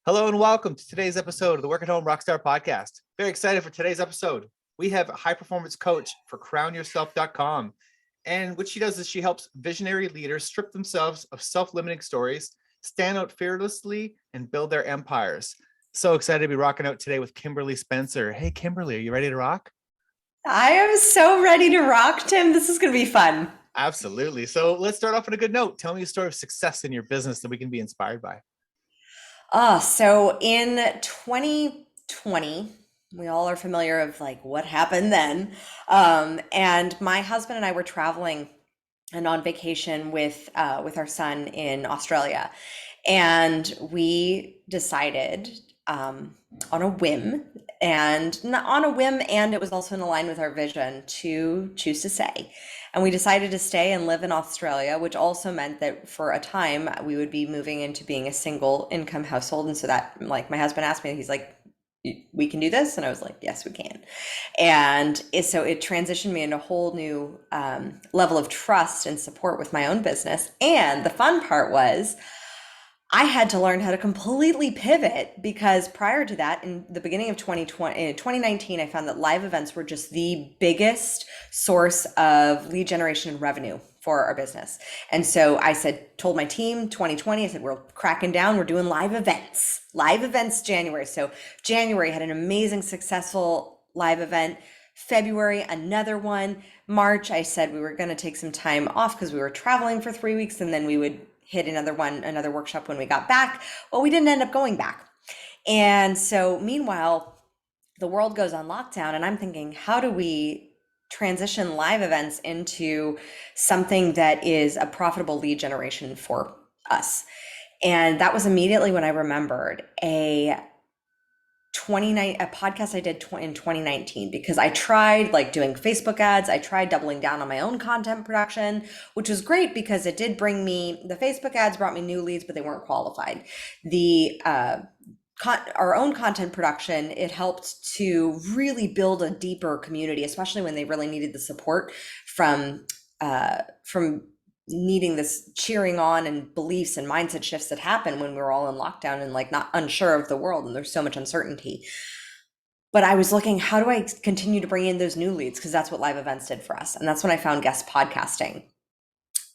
Hello and welcome to today's episode of the Work at Home Rockstar Podcast. Very excited for today's episode. We have a high performance coach for crownyourself.com. And what she does is she helps visionary leaders strip themselves of self-limiting stories, stand out fearlessly, and build their empires. So excited to be rocking out today with Kimberly Spencer. Hey, Kimberly, are you ready to rock? I am so ready to rock, Tim. This is going to be fun. Absolutely. So let's start off on a good note. Tell me a story of success in your business that we can be inspired by. So in 2020, we all are familiar of like what happened then. And my husband and I were traveling and on vacation with our son in Australia, and we decided on a whim, and not on a whim, and it was also in line with our vision to choose to stay. And we decided to stay and live in Australia, which also meant that for a time we would be moving into being a single income household. And so that, like, my husband asked me, he's like, we can do this? And I was like, yes, we can. And so it transitioned me into a whole new level of trust and support with my own business. And the fun part was, I had to learn how to completely pivot because prior to that, in the beginning of 2020, in 2019, I found that live events were just the biggest source of lead generation and revenue for our business. And so I told my team 2020, I said, we're cracking down. We're doing live events January. So January had an amazing, successful live event. February, another one. March, I said we were going to take some time off because we were traveling for 3 weeks, and then we would hit another workshop when we got back. Well, we didn't end up going back. And so meanwhile, the world goes on lockdown, and I'm thinking, how do we transition live events into something that is a profitable lead generation for us? And that was immediately when I remembered a podcast I did in 2019, because I tried like doing Facebook ads. I tried doubling down on my own content production, which was great because it did bring me, the Facebook ads brought me new leads, but they weren't qualified. Our own content production, it helped to really build a deeper community, especially when they really needed the support from needing this cheering on and beliefs and mindset shifts that happen when we were all in lockdown and like not unsure of the world and there's so much uncertainty. But I was looking, how do I continue to bring in those new leads? Because that's what live events did for us. And that's when I found guest podcasting.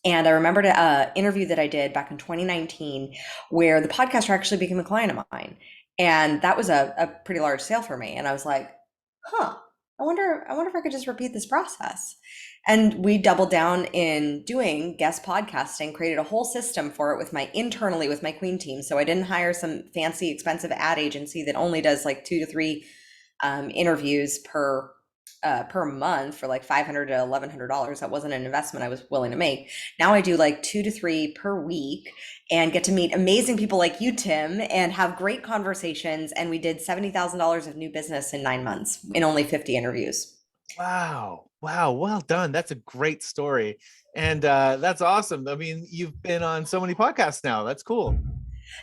And I remembered an interview that I did back in 2019 where the podcaster actually became a client of mine. And that was a pretty large sale for me. And I was like, I wonder if I could just repeat this process. And we doubled down in doing guest podcasting, created a whole system for it internally with my Queen team. So I didn't hire some fancy, expensive ad agency that only does like 2 to 3 interviews per month for like $500 to $1,100. That wasn't an investment I was willing to make. Now I do like 2 to 3 per week and get to meet amazing people like you, Tim, and have great conversations. And we did $70,000 of new business in 9 months in only 50 interviews. Wow. Wow. Well done. That's a great story. And that's awesome. I mean, you've been on so many podcasts now. That's cool.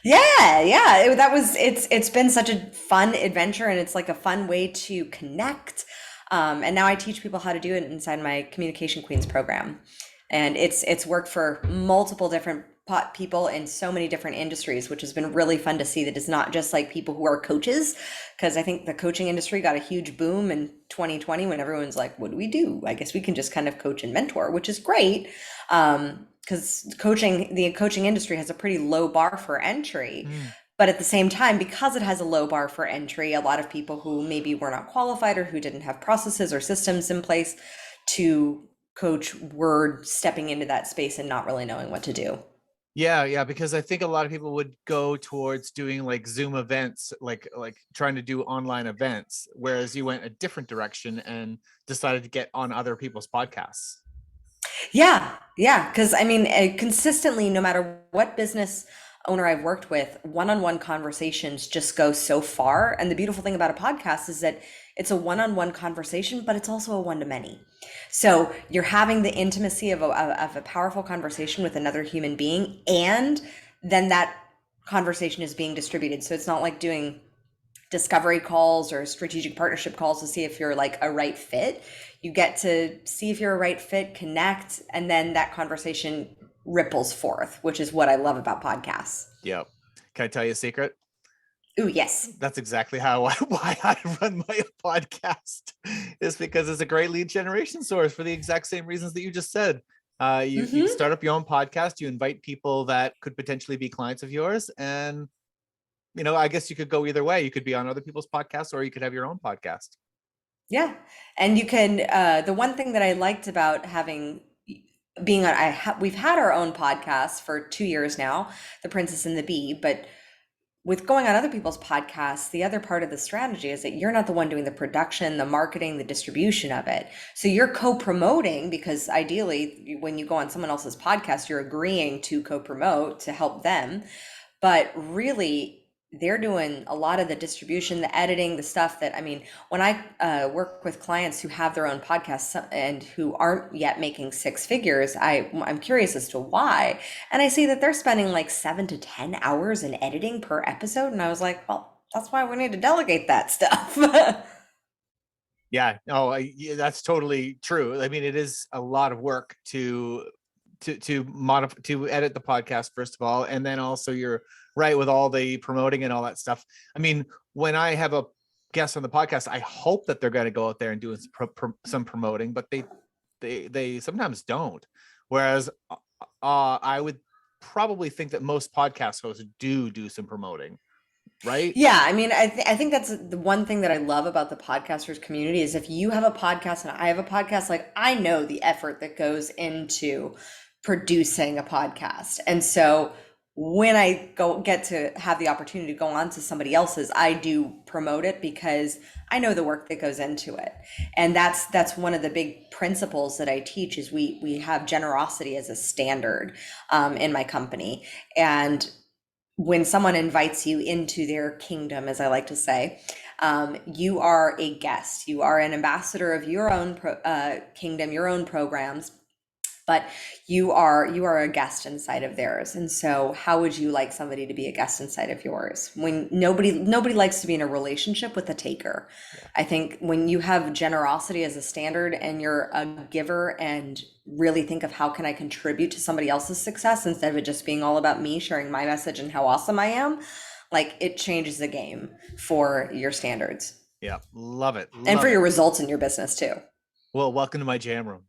Yeah. It's been such a fun adventure, and it's like a fun way to connect. And now I teach people how to do it inside my Communication Queens program. And it's worked for multiple different people in so many different industries, which has been really fun to see that it's not just like people who are coaches, because I think the coaching industry got a huge boom in 2020 when everyone's like, what do we do? I guess we can just kind of coach and mentor, which is great. Because the coaching industry has a pretty low bar for entry. Mm. But at the same time, because it has a low bar for entry, a lot of people who maybe were not qualified or who didn't have processes or systems in place to coach were stepping into that space and not really knowing what to do. Yeah, yeah, because I think a lot of people would go towards doing like Zoom events, like trying to do online events, whereas you went a different direction and decided to get on other people's podcasts. Yeah. Because I mean, consistently, no matter what business owner I've worked with, one-on-one conversations just go so far. And the beautiful thing about a podcast is that it's a one-on-one conversation, but it's also a one-to-many. So you're having the intimacy of a powerful conversation with another human being, and then that conversation is being distributed. So it's not like doing discovery calls or strategic partnership calls to see if you're like a right fit. You get to see if you're a right fit, connect, and then that conversation ripples forth, which is what I love about podcasts. Yep. Can I tell you a secret? Ooh, yes. That's exactly how why I run my podcast, is because it's a great lead generation source for the exact same reasons that you just said. You Hmm. start up your own podcast, you invite people that could potentially be clients of yours, and I guess you could go either way. You could be on other people's podcasts, or you could have your own podcast. Yeah. And you can, the one thing that I liked about having being on, we've had our own podcast for 2 years now, The Princess and the Bee, but with going on other people's podcasts, the other part of the strategy is that you're not the one doing the production, the marketing, the distribution of it. So you're co-promoting, because ideally, when you go on someone else's podcast, you're agreeing to co-promote to help them. But really, they're doing a lot of the distribution, the editing, the stuff that, I mean, when I work with clients who have their own podcasts and who aren't yet making six figures, I'm curious as to why. And I see that they're spending like 7 to 10 hours in editing per episode. And I was like, well, that's why we need to delegate that stuff. Yeah, no, yeah, that's totally true. I mean, it is a lot of work to modify, to edit the podcast, first of all, and then also you're right with all the promoting and all that stuff. I mean, when I have a guest on the podcast, I hope that they're going to go out there and do some promoting, but they sometimes don't. Whereas I would probably think that most podcast hosts do some promoting, right? Yeah, I mean, I think that's the one thing that I love about the podcasters community is if you have a podcast and I have a podcast, like I know the effort that goes into producing a podcast. And so when I go get to have the opportunity to go on to somebody else's, I do promote it because I know the work that goes into it. And that's one of the big principles that I teach is we have generosity as a standard in my company. And when someone invites you into their kingdom, as I like to say, you are a guest. You are an ambassador of your own kingdom, your own programs, but you are a guest inside of theirs. And so how would you like somebody to be a guest inside of yours when nobody likes to be in a relationship with a taker? Yeah. I think when you have generosity as a standard and you're a giver and really think of how can I contribute to somebody else's success instead of it just being all about me sharing my message and how awesome I am, like it changes the game for your standards Yeah, love it, and for love it. your results in your business too. Well, welcome to my jam room.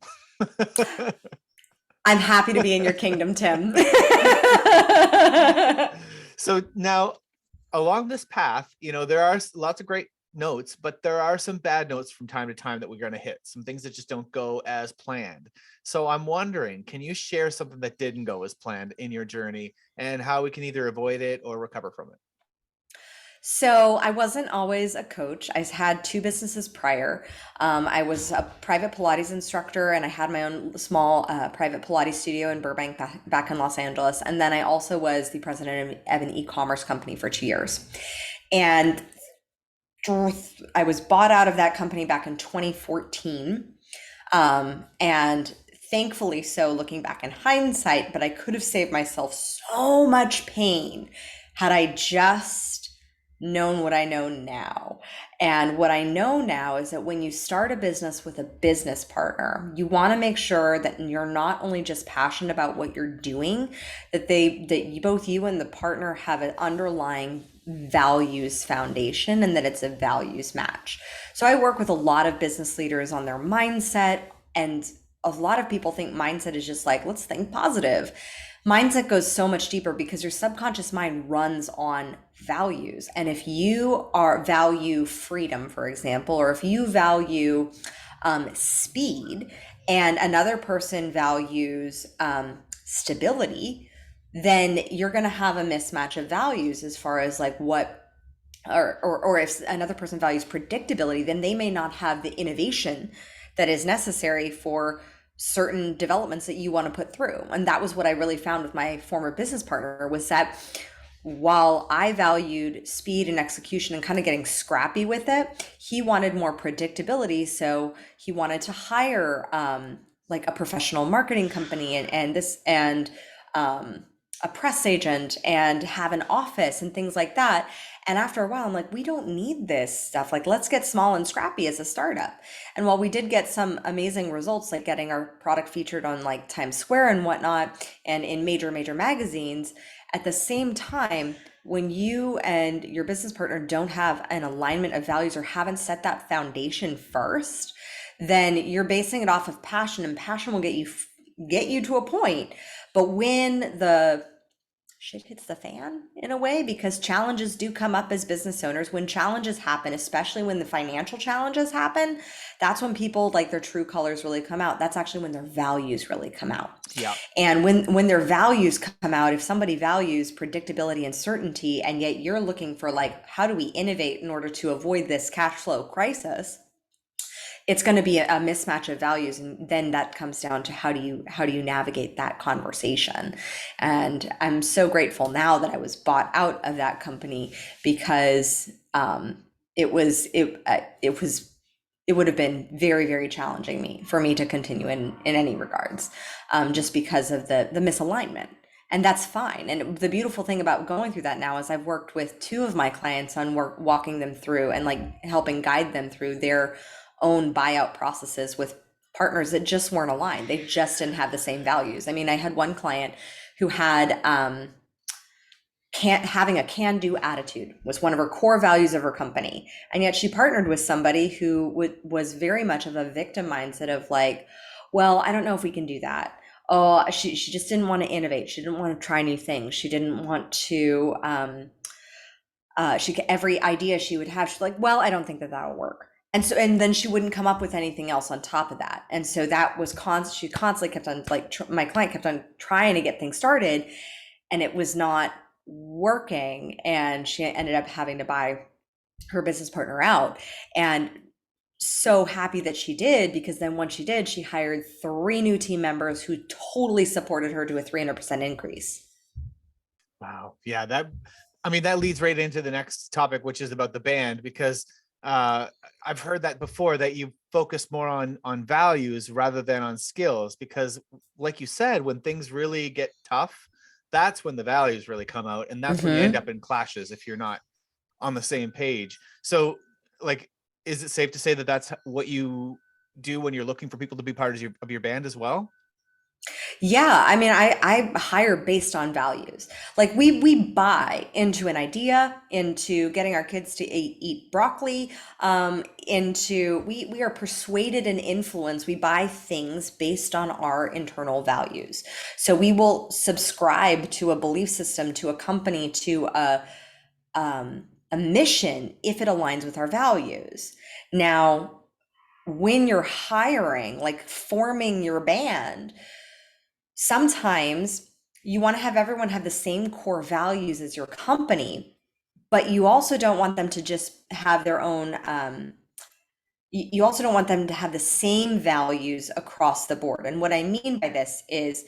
I'm happy to be in your kingdom, Tim. So now, along this path, there are lots of great notes, but there are some bad notes from time to time that we're going to hit, some things that just don't go as planned. So I'm wondering, can you share something that didn't go as planned in your journey and how we can either avoid it or recover from it? So I wasn't always a coach. I had two businesses prior. I was a private Pilates instructor, and I had my own small private Pilates studio in Burbank, back in Los Angeles. And then I also was the president of an e-commerce company for 2 years. And I was bought out of that company back in 2014. And thankfully so, looking back in hindsight, but I could have saved myself so much pain had I just known what I know now. And what I know now is that when you start a business with a business partner, you want to make sure that you're not only just passionate about what you're doing, both you and the partner have an underlying values foundation and that it's a values match. So I work with a lot of business leaders on their mindset, and a lot of people think mindset is just like, let's think positive. Mindset goes so much deeper because your subconscious mind runs on values. And if you value freedom, for example, or if you value speed and another person values stability, then you're going to have a mismatch of values as far as like what, or if another person values predictability, then they may not have the innovation that is necessary for certain developments that you want to put through. And that was what I really found with my former business partner, was that while I valued speed and execution and kind of getting scrappy with it, he wanted more predictability. So he wanted to hire like a professional marketing company and a press agent and have an office and things like that. And after a while, I'm like, we don't need this stuff. Like, let's get small and scrappy as a startup. And while we did get some amazing results, like getting our product featured on like Times Square and whatnot, and in major magazines, at the same time, when you and your business partner don't have an alignment of values or haven't set that foundation first, then you're basing it off of passion, and passion will get you to a point. But when the shit hits the fan in a way, because challenges do come up as business owners, when challenges happen, especially when the financial challenges happen, that's when people like their true colors really come out. That's actually when their values really come out. Yeah. And when their values come out, if somebody values predictability and certainty, and yet you're looking for like, how do we innovate in order to avoid this cash flow crisis, it's going to be a mismatch of values. And then that comes down to how do you navigate that conversation. And I'm so grateful now that I was bought out of that company, because it would have been very, very challenging for me to continue in any regards, just because of the misalignment. And that's fine. And the beautiful thing about going through that now is I've worked with two of my clients on walking them through and like helping guide them through their own buyout processes with partners that just weren't aligned. They just didn't have the same values. I mean, I had one client who had having a can-do attitude was one of her core values of her company, and yet she partnered with somebody who was very much of a victim mindset of like, well, I don't know if we can do that. Oh, she just didn't want to innovate. She didn't want to try new things. She didn't want to every idea she would have, she's like, well, I don't think that'll work. And then she wouldn't come up with anything else on top of that. And so that was she constantly kept on like, my client kept on trying to get things started, and it was not working. And she ended up having to buy her business partner out. And so happy that she did, because then once she did, she hired 3 new team members who totally supported her to a 300% increase. Wow. Yeah. That leads right into the next topic, which is about the band, because I've heard that before, that you focus more on values rather than on skills, because like you said, when things really get tough, that's when the values really come out. And that's when you end up in clashes if you're not on the same page. So like, is it safe to say that that's what you do when you're looking for people to be part of your band as well? Yeah, I mean, I hire based on values. Like we buy into an idea, into getting our kids to eat broccoli, into we are persuaded and influenced. We buy things based on our internal values. So we will subscribe to a belief system, to a company, to a mission if it aligns with our values. Now, when you're hiring, like forming your band, sometimes you want to have everyone have the same core values as your company, but you also don't want them to just have their own, you also don't want them to have the same values across the board. And what I mean by this is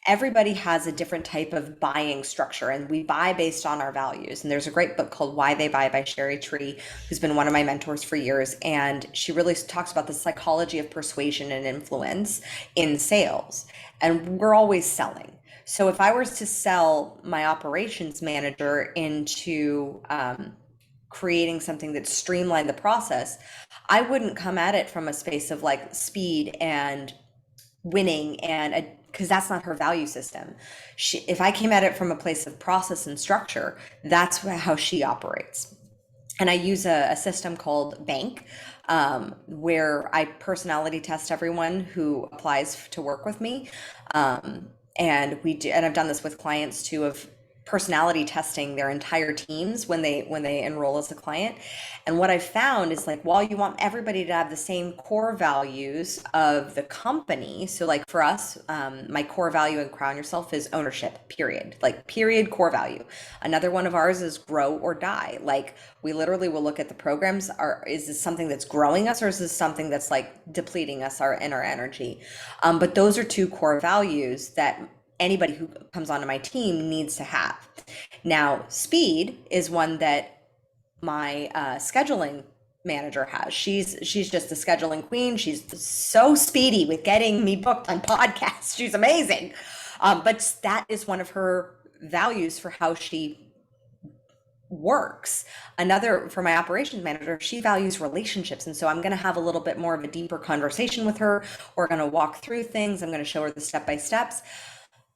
everybody has a different type of buying structure, and we buy based on our values. And there's a great book called Why They Buy by Sherry Tree, who's been one of my mentors for years. And she really talks about the psychology of persuasion and influence in sales. And we're always selling. So if I was to sell my operations manager into creating something that streamlined the process, I wouldn't come at it from a space of like speed and winning, and because that's not her value system. If I came at it from a place of process and structure, that's how she operates. And I use a system called Bank, where I personality test everyone who applies to work with me. And I've done this with clients too, of personality testing their entire teams when they enroll as a client. And what I've found is, like, while you want everybody to have the same core values of the company, so like for us, my core value in Crown Yourself is ownership, period, like period, core value. Another one of ours is grow or die. Like, we literally will look at the programs, is this something that's growing us, or is this something that's like depleting us, our energy? But those are 2 core values that anybody who comes onto my team needs to have. Now, speed is one that my scheduling manager has. She's just a scheduling queen. She's so speedy with getting me booked on podcasts. She's amazing. But that is one of her values for how she works. Another, for my operations manager, she values relationships. And so I'm going to have a little bit more of a deeper conversation with her. We're going to walk through things. I'm going to show her the step by steps.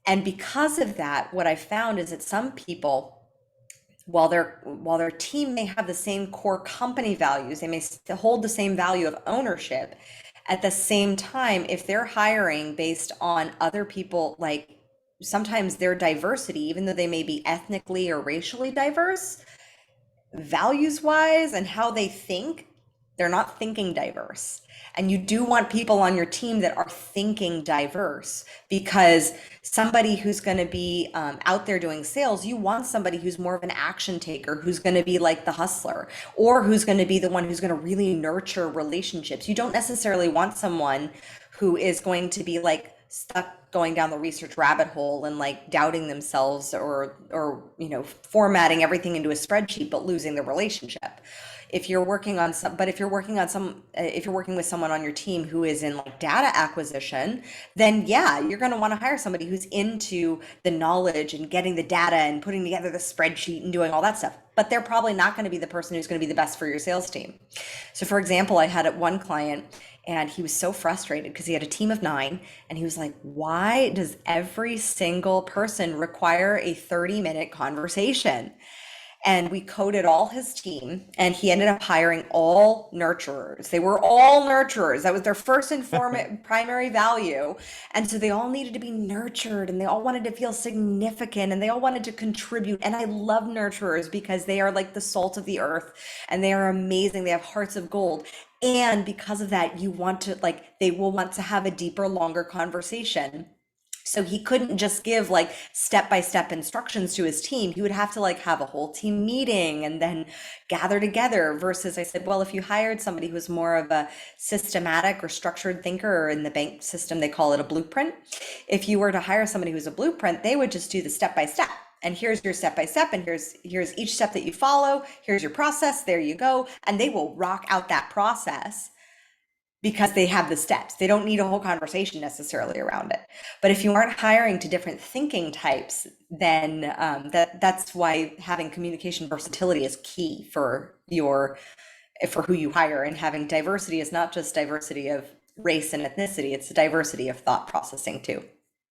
And because of that, what I found is that some people while their team may have the same core company values, they may hold the same value of ownership. At the same time, if they're hiring based on other people, like sometimes their diversity, even though they may be ethnically or racially diverse, values wise and how they think, they're not thinking diverse. And you do want people on your team that are thinking diverse, because somebody who's going to be out there doing sales, you want somebody who's more of an action taker, who's going to be like the hustler, or who's going to be the one who's going to really nurture relationships. You don't necessarily want someone who is going to be like stuck going down the research rabbit hole and like doubting themselves, or formatting everything into a spreadsheet but losing the relationship. If you're working on some but if you're working on some if you're working with someone on your team who is in like data acquisition, then yeah, you're going to want to hire somebody who's into the knowledge and getting the data and putting together the spreadsheet and doing all that stuff, but they're probably not going to be the person who's going to be the best for your sales team. So for example, I had one client, and he was so frustrated because he had a team of 9, and he was like, why does every single person require a 30-minute conversation? And we coded all his team, and he ended up hiring all nurturers. They were all nurturers. That was their first and primary value. And so they all needed to be nurtured, and they all wanted to feel significant, and they all wanted to contribute. And I love nurturers because they are like the salt of the earth, and they are amazing. They have hearts of gold. And because of that, they will want to have a deeper, longer conversation. So he couldn't just give like step-by-step instructions to his team. He would have to like have a whole team meeting and then gather together. Versus I said, well, if you hired somebody who's more of a systematic or structured thinker, or in the bank system, they call it a blueprint. If you were to hire somebody who's a blueprint, they would just do the step-by-step. And here's your step-by-step, and here's each step that you follow. Here's your process. There you go. And they will rock out that process because they have the steps. They don't need a whole conversation necessarily around it. But if you aren't hiring to different thinking types, then that's why having communication versatility is key for who you hire. And having diversity is not just diversity of race and ethnicity, it's diversity of thought processing too.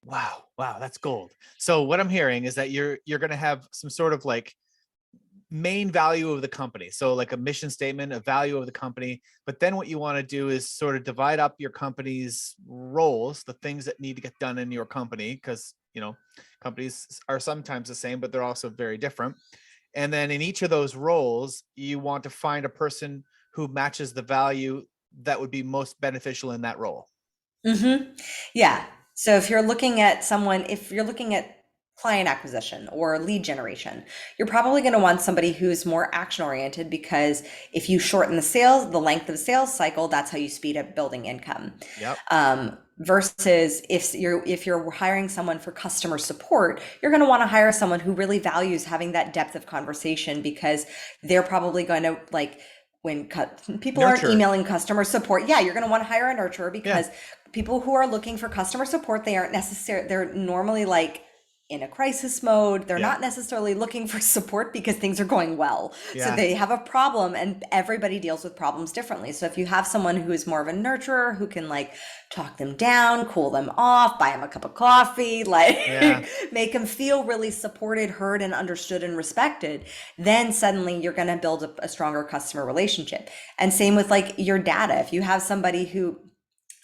Wow, that's gold. So what I'm hearing is that you're going to have some sort of like main value of the company. So like a mission statement, a value of the company. But then what you want to do is sort of divide up your company's roles, the things that need to get done in your company, because, companies are sometimes the same, but they're also very different. And then in each of those roles, you want to find a person who matches the value that would be most beneficial in that role. Mm-hmm. Yeah. So if you're looking at client acquisition or lead generation, you're probably going to want somebody who's more action oriented, because if you shorten the length of the sales cycle, that's how you speed up building income. Yep. Versus if you're hiring someone for customer support, you're going to want to hire someone who really values having that depth of conversation, because they're probably going to like, when people aren't emailing customer support, yeah, you're going to want to hire a nurturer, because people who are looking for customer support, they're normally like in a crisis mode. They're not necessarily looking for support because things are going well. So they have a problem, and everybody deals with problems differently. So if you have someone who is more of a nurturer, who can like talk them down, cool them off, buy them a cup of coffee, make them feel really supported, heard, and understood and respected, then suddenly you're going to build a stronger customer relationship. And same with like your data. If you have somebody who,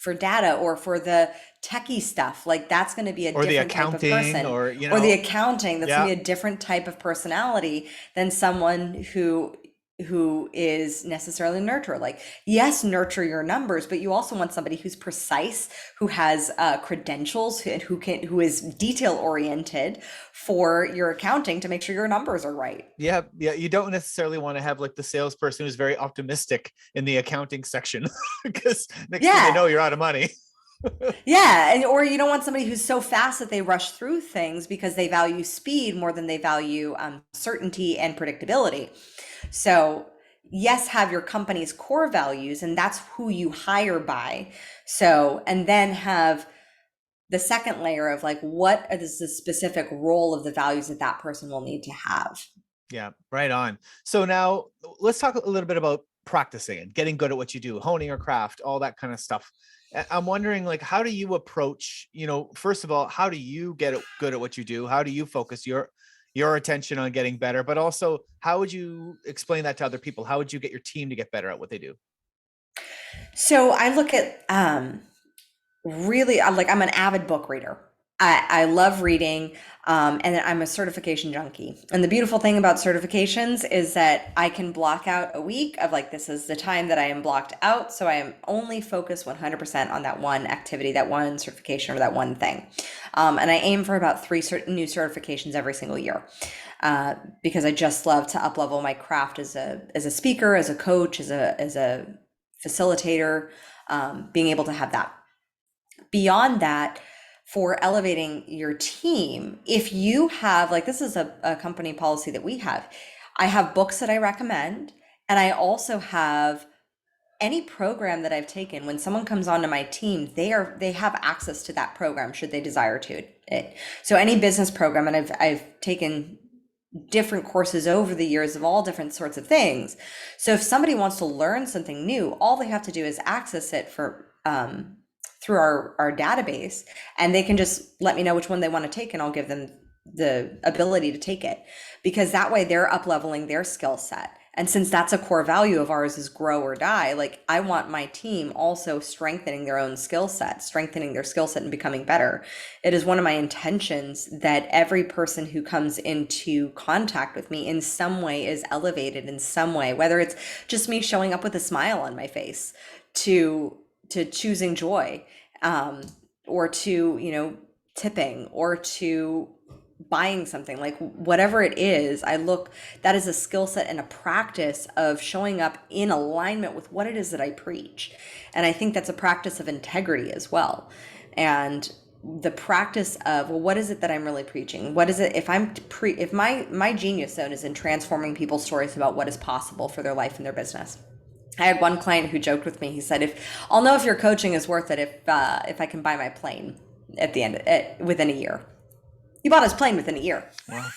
for data or for the techie stuff, like that's going to be a different type of person, or the accounting, that's going to be a different type of personality than someone who is necessarily nurture. Like, yes, nurture your numbers, but you also want somebody who's precise, who has credentials, who is detail oriented for your accounting to make sure your numbers are right. Yeah. You don't necessarily want to have like the salesperson who's very optimistic in the accounting section, because next thing you know, you're out of money. Or you don't want somebody who's so fast that they rush through things, because they value speed more than they value certainty and predictability. So yes, have your company's core values, and that's who you hire by. So, and then have the second layer of like, what is the specific role of the values that person will need to have? Yeah, right on. So now let's talk a little bit about practicing and getting good at what you do, honing your craft, all that kind of stuff. I'm wondering, like, how do you approach, first of all, how do you get good at what you do? How do you focus your your attention on getting better, but also how would you explain that to other people? How would you get your team to get better at what they do? So I look at really, I'm an avid book reader. I love reading, and I'm a certification junkie. And the beautiful thing about certifications is that I can block out a week of like, this is the time that I am blocked out. So I am only focused 100% on that one activity, that one certification, or that one thing. And I aim for about three new certifications every single year, because I just love to up level my craft as a speaker, as a coach, as a facilitator, being able to have that. Beyond that, for elevating your team, if you have, like, this is a company policy that we have, I have books that I recommend, and I also have any program that I've taken. When someone comes onto my team, they have access to that program should they desire to it. So any business program, and I've taken different courses over the years of all different sorts of things. So if somebody wants to learn something new, all they have to do is access it through our database, and they can just let me know which one they want to take, and I'll give them the ability to take it, because that way they're up leveling their skill set. And since that's a core value of ours is grow or die, like I want my team also strengthening their own skill set, strengthening their skill set and becoming better. It is one of my intentions that every person who comes into contact with me in some way is elevated in some way, whether it's just me showing up with a smile on my face, to choosing joy, or to, tipping, or to buying something, like whatever it is. That is a skill set and a practice of showing up in alignment with what it is that I preach. And I think that's a practice of integrity as well. And the practice of, well, what is it that I'm really preaching? What is it, if my genius zone is in transforming people's stories about what is possible for their life and their business. I had one client who joked with me. He said, "If I'll know if your coaching is worth it if I can buy my plane at the end within a year." He bought his plane within a year. Wow.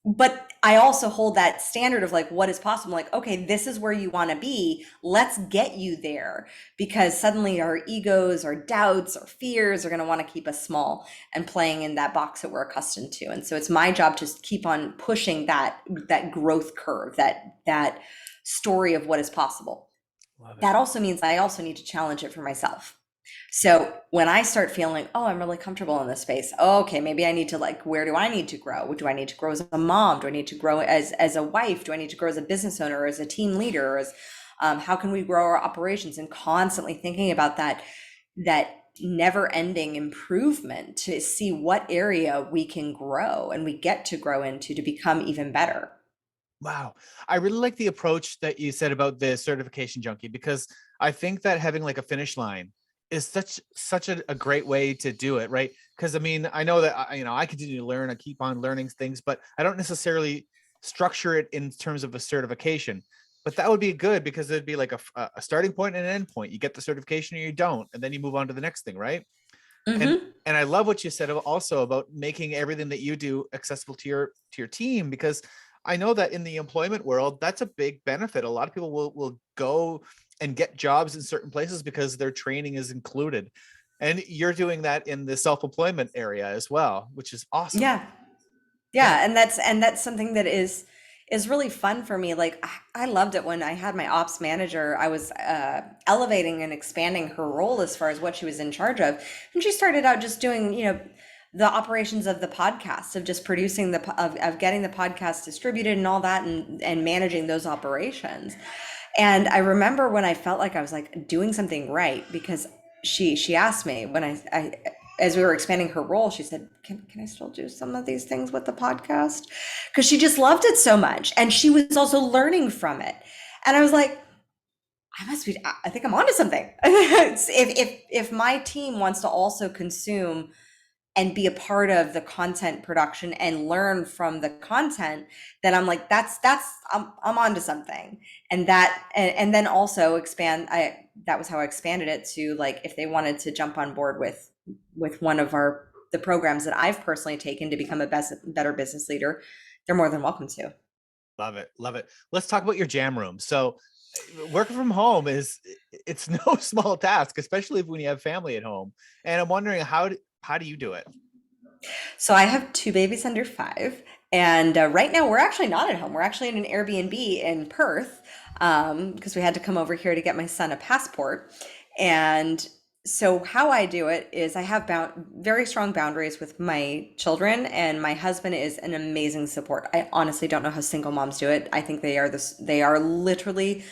But I also hold that standard of like, what is possible? Like, okay, this is where you want to be. Let's get you there, because suddenly our egos, our doubts, our fears are going to want to keep us small and playing in that box that we're accustomed to. And so it's my job to keep on pushing that growth curve, that story of what is possible. That also means I also need to challenge it for myself. So when I start feeling, oh, I'm really comfortable in this space. Oh, okay, maybe I need to, like, where do I need to grow? Do I need to grow as a mom? Do I need to grow as a wife? Do I need to grow as a business owner, or as a team leader? Or as how can we grow our operations? And constantly thinking about that never ending improvement to see what area we can grow and we get to grow into to become even better. Wow. I really like the approach that you said about the certification junkie, because I think that having like a finish line is such a great way to do it, right? Because I mean, I know that I continue to learn, I keep on learning things, but I don't necessarily structure it in terms of a certification. But that would be good, because it'd be like a starting point and an end point. You get the certification or you don't, and then you move on to the next thing, right? And Mm-hmm. and I love what you said also about making everything that you do accessible to your team, because I know that in the employment world, that's a big benefit. A lot of people will go and get jobs in certain places because their training is included. And you're doing that in the self-employment area as well, which is awesome. Yeah. Yeah. Yeah, and that's something that is really fun for me. Like I loved it when I had my ops manager. I was elevating and expanding her role as far as what she was in charge of, and she started out just doing, the operations of the podcast, of just producing of getting the podcast distributed and all that, and managing those operations. And I remember when I felt like I was like doing something right, because she asked me when I as we were expanding her role, she said, can I still do some of these things with the podcast? Because she just loved it so much. And she was also learning from it. And I was like, I think I'm onto something. If my team wants to also consume and be a part of the content production and learn from the content, then I'm like, I'm onto something. And then also expand. That was how I expanded it to, like, if they wanted to jump on board with one of the programs that I've personally taken to become a better business leader, they're more than welcome to. Love it. Love it. Let's talk about your jam room. So working from home it's no small task, especially when you have family at home. And I'm wondering, how do you do it? So I have two babies under 5, and right now we're actually not at home. We're actually in an Airbnb in Perth because we had to come over here to get my son a passport. And so how I do it is I have very strong boundaries with my children, and my husband is an amazing support. I honestly don't know how single moms do it. I think they are literally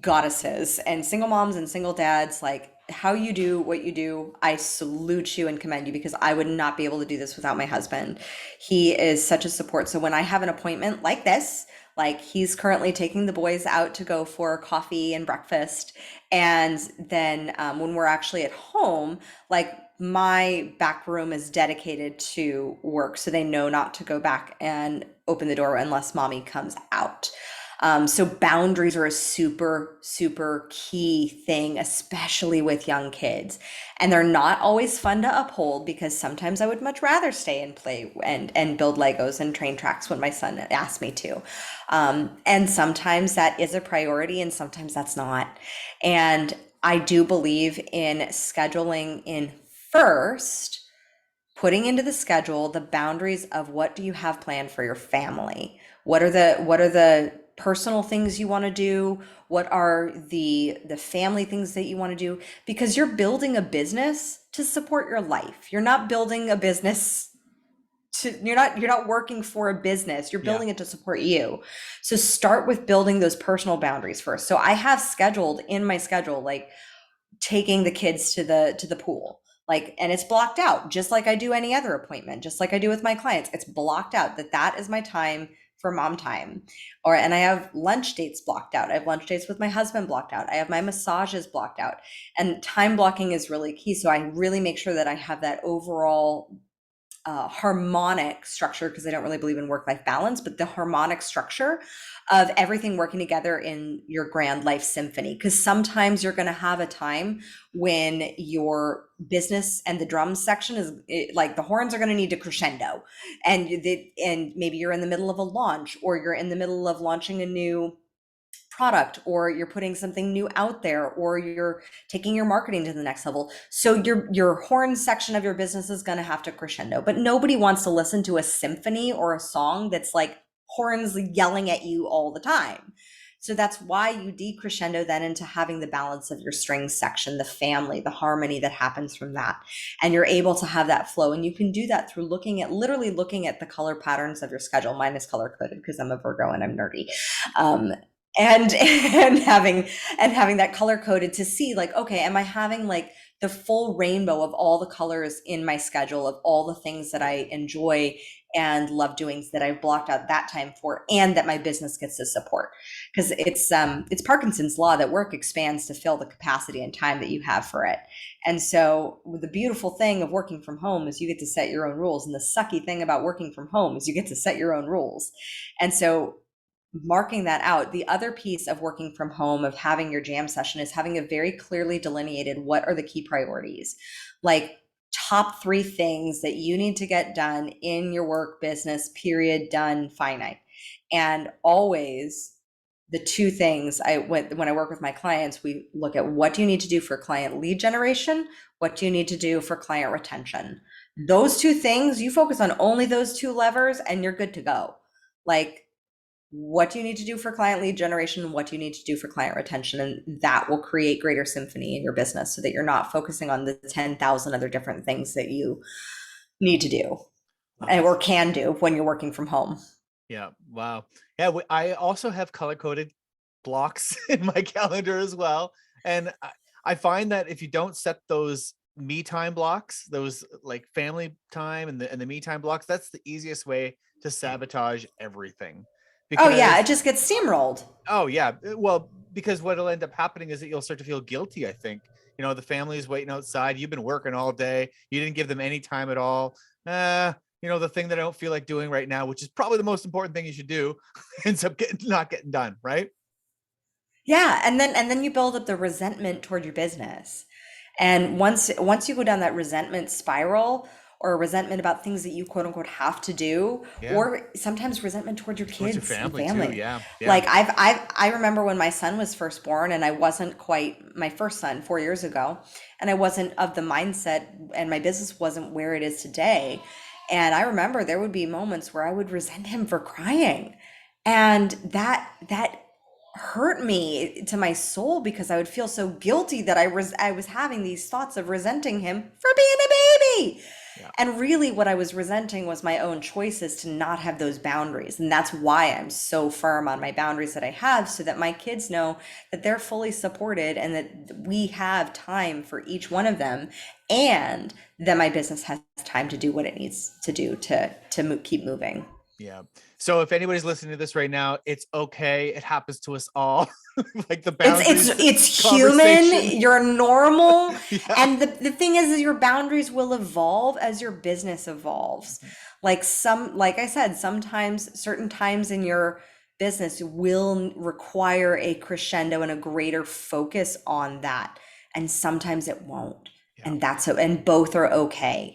goddesses, and single moms and single dads, like how you do what you do, I salute you and commend you, because I would not be able to do this without my husband. He is such a support. So when I have an appointment like this, like he's currently taking the boys out to go for coffee and breakfast, and then when we're actually at home, like my back room is dedicated to work, so they know not to go back and open the door unless mommy comes out. So boundaries are a super, super key thing, especially with young kids. And they're not always fun to uphold, because sometimes I would much rather stay and play and build Legos and train tracks when my son asked me to. And sometimes that is a priority and sometimes that's not. And I do believe in scheduling in first, putting into the schedule the boundaries of what do you have planned for your family. What are the personal things you want to do? What are the family things that you want to do? Because you're building a business to support your life. You're not building a business you're not working for a business. You're Yeah. building it to support you. So start with building those personal boundaries first. So I have scheduled in my schedule, like taking the kids to the pool, like, and it's blocked out just like I do any other appointment, just like I do with my clients. It's blocked out that is my time for mom time. And I have lunch dates blocked out. I have lunch dates with my husband blocked out. I have my massages blocked out. And time blocking is really key. So I really make sure that I have that overall harmonic structure, because I don't really believe in work-life balance, but the harmonic structure of everything working together in your grand life symphony. Because sometimes you're going to have a time when your business and the drums section like the horns are going to need to crescendo, and maybe you're in the middle of a launch, or you're in the middle of launching a new product, or you're putting something new out there, or you're taking your marketing to the next level. So your horn section of your business is going to have to crescendo, but nobody wants to listen to a symphony or a song that's like horns yelling at you all the time. So that's why you decrescendo then into having the balance of your strings section, the family, the harmony that happens from that. And you're able to have that flow. And you can do that through literally looking at the color patterns of your schedule. Mine is color coded because I'm a Virgo and I'm nerdy. And having that color coded to see, like, okay, am I having like the full rainbow of all the colors in my schedule, of all the things that I enjoy and love doing, that I've blocked out that time for, and that my business gets to support. Because it's Parkinson's law that work expands to fill the capacity and time that you have for it. And so the beautiful thing of working from home is you get to set your own rules, and the sucky thing about working from home is you get to set your own rules. And so marking that out. The other piece of working from home, of having your jam session, is having a very clearly delineated what are the key priorities, like top 3 things that you need to get done in your work business, period, done, finite. And always the 2 things when I work with my clients, we look at what do you need to do for client lead generation, what do you need to do for client retention. Those 2 things, you focus on only those 2 levers and you're good to go. Like, what do you need to do for client lead generation? What do you need to do for client retention? And that will create greater symphony in your business, so that you're not focusing on the 10,000 other different things that you need to do or can do when you're working from home. Yeah. Wow. Yeah. I also have color coded blocks in my calendar as well. And I find that if you don't set those me time blocks, those like family time and the me time blocks, that's the easiest way to sabotage everything. Oh yeah, Because it just gets steamrolled. oh yeah, well, because what'll end up happening is that you'll start to feel guilty, I think. The family's waiting outside, you've been working all day, you didn't give them any time at all. The thing that I don't feel like doing right now, which is probably the most important thing you should do, ends up not getting done, right? Yeah, and then you build up the resentment toward your business. And once you go down that resentment spiral, or resentment about things that you quote unquote have to do, Yeah. or sometimes resentment toward your Towards your kids and family too. family. Yeah. Yeah. Like I remember when my son was first born, and I wasn't quite, my first son 4 years ago, and I wasn't of the mindset, and my business wasn't where it is today. And I remember there would be moments where I would resent him for crying. And that hurt me to my soul because I would feel so guilty that I was having these thoughts of resenting him for being a baby. Yeah. And really what I was resenting was my own choices to not have those boundaries. And that's why I'm so firm on my boundaries that I have, so that my kids know that they're fully supported and that we have time for each one of them, and that my business has time to do what it needs to do to keep moving. Yeah. So if anybody's listening to this right now, it's okay. It happens to us all. Like the boundaries. It's conversation. human. You're normal. Yeah. And the thing is your boundaries will evolve as your business evolves. Like I said, sometimes certain times in your business will require a crescendo and a greater focus on that. And sometimes it won't. Yeah. And both are okay.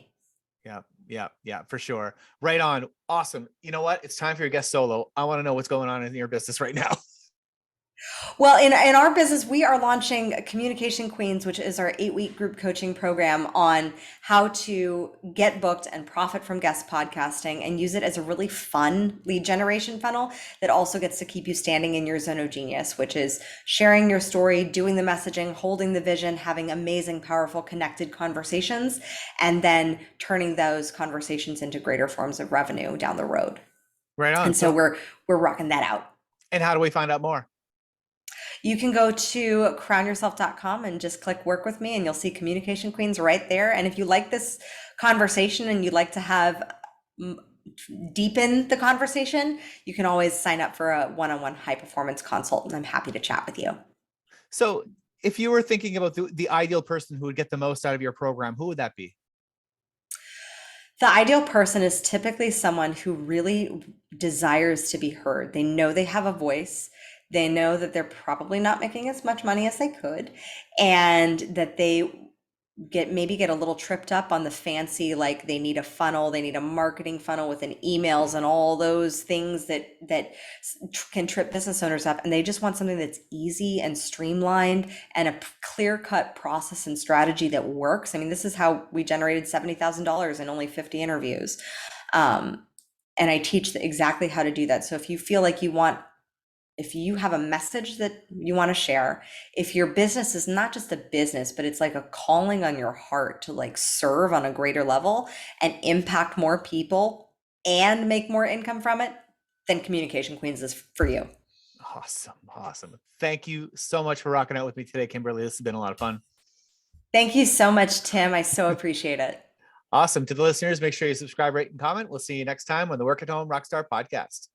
Yeah, for sure. Right on. Awesome. You know what? It's time for your guest solo. I want to know what's going on in your business right now. Well, in our business, we are launching Communication Queens, which is our 8-week group coaching program on how to get booked and profit from guest podcasting and use it as a really fun lead generation funnel that also gets to keep you standing in your zone of genius, which is sharing your story, doing the messaging, holding the vision, having amazing, powerful, connected conversations, and then turning those conversations into greater forms of revenue down the road. Right on. And so we're rocking that out. And how do we find out more? You can go to crownyourself.com and just click work with me, and you'll see Communication Queens right there. And if you like this conversation and you'd like to have deepen the conversation, you can always sign up for a one-on-one high performance consult, and I'm happy to chat with you. So if you were thinking about the ideal person who would get the most out of your program, who would that be? The ideal person is typically someone who really desires to be heard. They know they have a voice. They know that they're probably not making as much money as they could, and that they maybe get a little tripped up on the fancy, like they need a funnel, they need a marketing funnel within emails and all those things that can trip business owners up. And they just want something that's easy and streamlined and a clear-cut process and strategy that works. I mean, this is how we generated $70,000 in only 50 interviews. And I teach exactly how to do that. So if you feel like if you have a message that you want to share, if your business is not just a business, but it's like a calling on your heart to like serve on a greater level and impact more people and make more income from it, then Communication Queens is for you. Awesome. Thank you so much for rocking out with me today, Kimberly. This has been a lot of fun. Thank you so much, Tim. I so appreciate it. Awesome. To the listeners, make sure you subscribe, rate, and comment. We'll see you next time on the Work at Home Rockstar podcast.